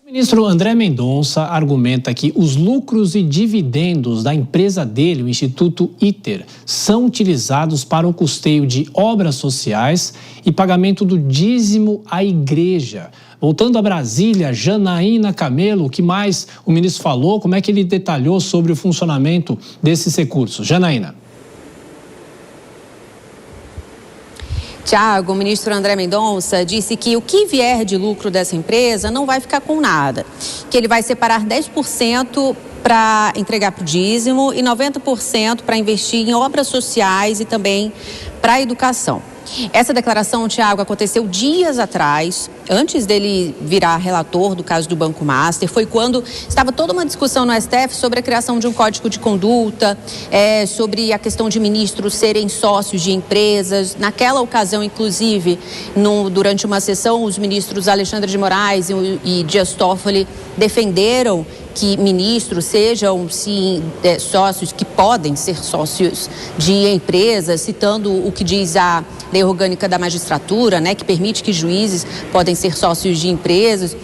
O ministro André Mendonça argumenta que os lucros e dividendos da empresa dele, o Instituto ITER, são utilizados para o custeio de obras sociais e pagamento do dízimo à igreja. Voltando a Brasília, Janaína Camelo, o que mais o ministro falou? Como é que ele detalhou sobre o funcionamento desses recursos? Janaína. Tiago, o ministro André Mendonça disse que o que vier de lucro dessa empresa não vai ficar com nada, que ele vai separar 10% para entregar para o dízimo e 90% para investir em obras sociais e também para a educação. Essa declaração, Tiago, aconteceu dias atrás, antes dele virar relator do caso do Banco Master. Foi quando estava toda uma discussão no STF sobre a criação de um código de conduta, sobre a questão de ministros serem sócios de empresas. Naquela ocasião, inclusive, durante uma sessão, os ministros Alexandre de Moraes e Dias Toffoli defenderam que ministros sejam, sim, sócios, que podem ser sócios de empresas, citando o que diz a Lei Orgânica da Magistratura, né, que permite que juízes podem ser sócios de empresas.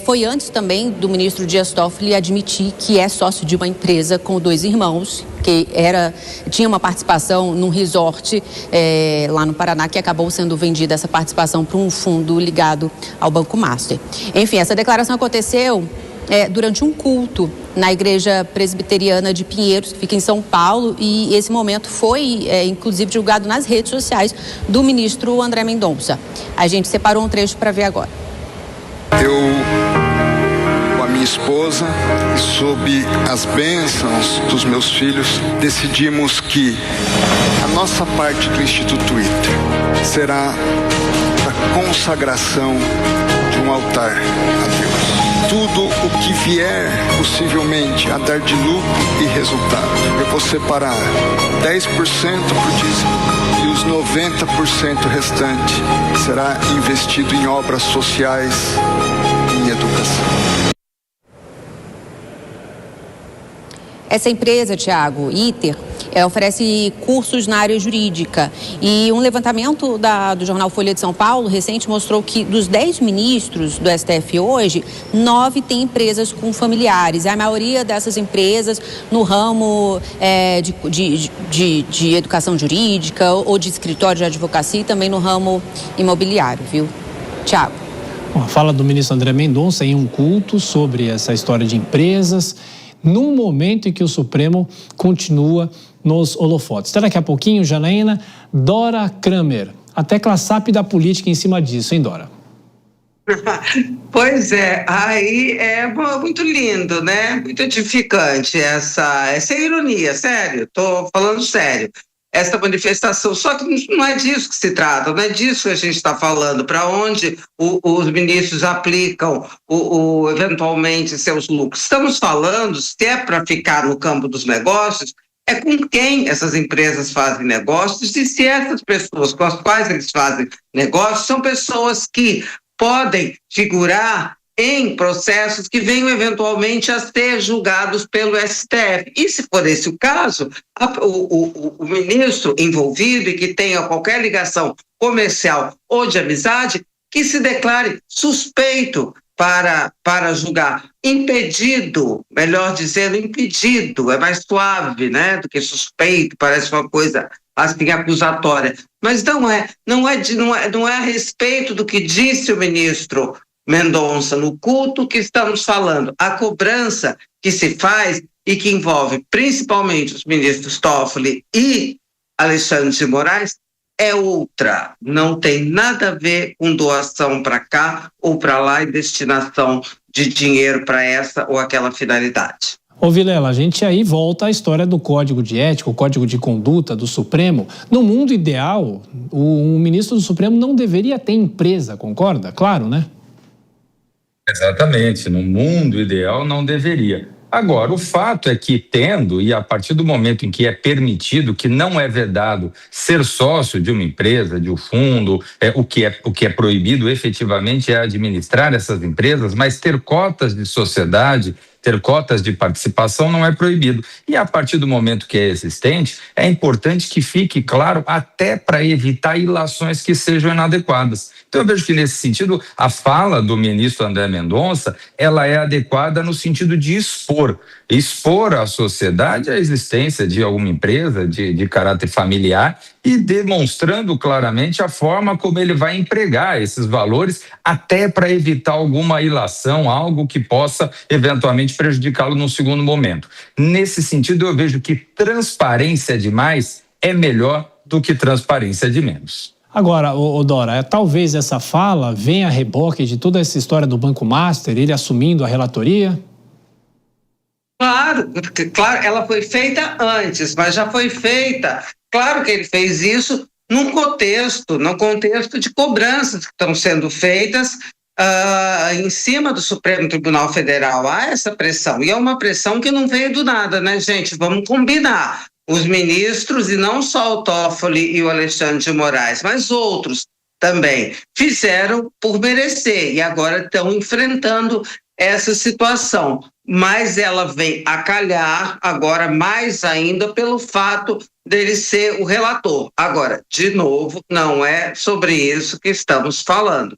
Foi antes também do ministro Dias Toffoli admitir que é sócio de uma empresa com 2 irmãos, que tinha uma participação num resort lá no Paraná, que acabou sendo vendida essa participação para um fundo ligado ao Banco Master. Enfim, essa declaração aconteceu durante um culto na Igreja Presbiteriana de Pinheiros, que fica em São Paulo, e esse momento foi, inclusive, divulgado nas redes sociais do ministro André Mendonça. A gente separou um trecho para ver agora. Eu, com a minha esposa e sob as bênçãos dos meus filhos, decidimos que a nossa parte do Instituto ITER será a consagração de um altar a Deus. Tudo o que vier possivelmente a dar de lucro e resultado, eu vou separar 10% para o dízimo e os 90% restante será investido em obras sociais e em educação. Essa empresa, Tiago, ITER, oferece cursos na área jurídica. E um levantamento do jornal Folha de São Paulo recente mostrou que dos 10 ministros do STF hoje, 9 têm empresas com familiares. A maioria dessas empresas no ramo de educação jurídica ou de escritório de advocacia e também no ramo imobiliário, viu? Tiago. A fala do ministro André Mendonça em um culto sobre essa história de empresas, num momento em que o Supremo continua nos holofotes. Até daqui a pouquinho, Janaína, Dora Kramer, a tecla SAP da política em cima disso, hein, Dora? Pois é, aí é muito lindo, né? Muito edificante essa ironia, sério, tô falando sério. Essa manifestação, só que não é disso que se trata, não é disso que a gente está falando, para onde os ministros aplicam eventualmente seus lucros. Estamos falando, se é para ficar no campo dos negócios, é com quem essas empresas fazem negócios e se essas pessoas com as quais eles fazem negócios são pessoas que podem figurar em processos que venham eventualmente a ser julgados pelo STF. E se for esse o caso, o ministro envolvido e que tenha qualquer ligação comercial ou de amizade, que se declare suspeito para julgar. Impedido, melhor dizendo, impedido, é mais suave, né, do que suspeito, parece uma coisa assim acusatória. Mas não é a respeito do que disse o ministro Mendonça no culto que estamos falando. A cobrança que se faz e que envolve principalmente os ministros Toffoli e Alexandre de Moraes é outra. Não tem nada a ver com doação para cá ou para lá e destinação de dinheiro para essa ou aquela finalidade. Ô Vilela, a gente aí volta à história do Código de Ética, o Código de Conduta do Supremo. No mundo ideal, o ministro do Supremo não deveria ter empresa, concorda? Claro, né? Exatamente, no mundo ideal não deveria. Agora, o fato é que tendo, e a partir do momento em que é permitido, que não é vedado ser sócio de uma empresa, de um fundo, o que é proibido efetivamente é administrar essas empresas, mas ter cotas de sociedade, ter cotas de participação não é proibido. E a partir do momento que é existente, é importante que fique claro até para evitar ilações que sejam inadequadas. Então eu vejo que nesse sentido a fala do ministro André Mendonça, ela é adequada no sentido de expor à sociedade a existência de alguma empresa de caráter familiar e demonstrando claramente a forma como ele vai empregar esses valores até para evitar alguma ilação, algo que possa eventualmente prejudicá-lo num segundo momento. Nesse sentido, eu vejo que transparência demais é melhor do que transparência de menos. Agora, Dora, talvez essa fala venha a reboque de toda essa história do Banco Master, ele assumindo a relatoria? Claro, ela foi feita antes, mas já foi feita. Claro que ele fez isso num contexto de cobranças que estão sendo feitas em cima do Supremo Tribunal Federal. Há essa pressão, e é uma pressão que não veio do nada, né, gente? Vamos combinar. Os ministros, e não só o Toffoli e o Alexandre de Moraes, mas outros também, fizeram por merecer e agora estão enfrentando essa situação. Mas ela vem a calhar agora mais ainda pelo fato dele ser o relator. Agora, de novo, não é sobre isso que estamos falando.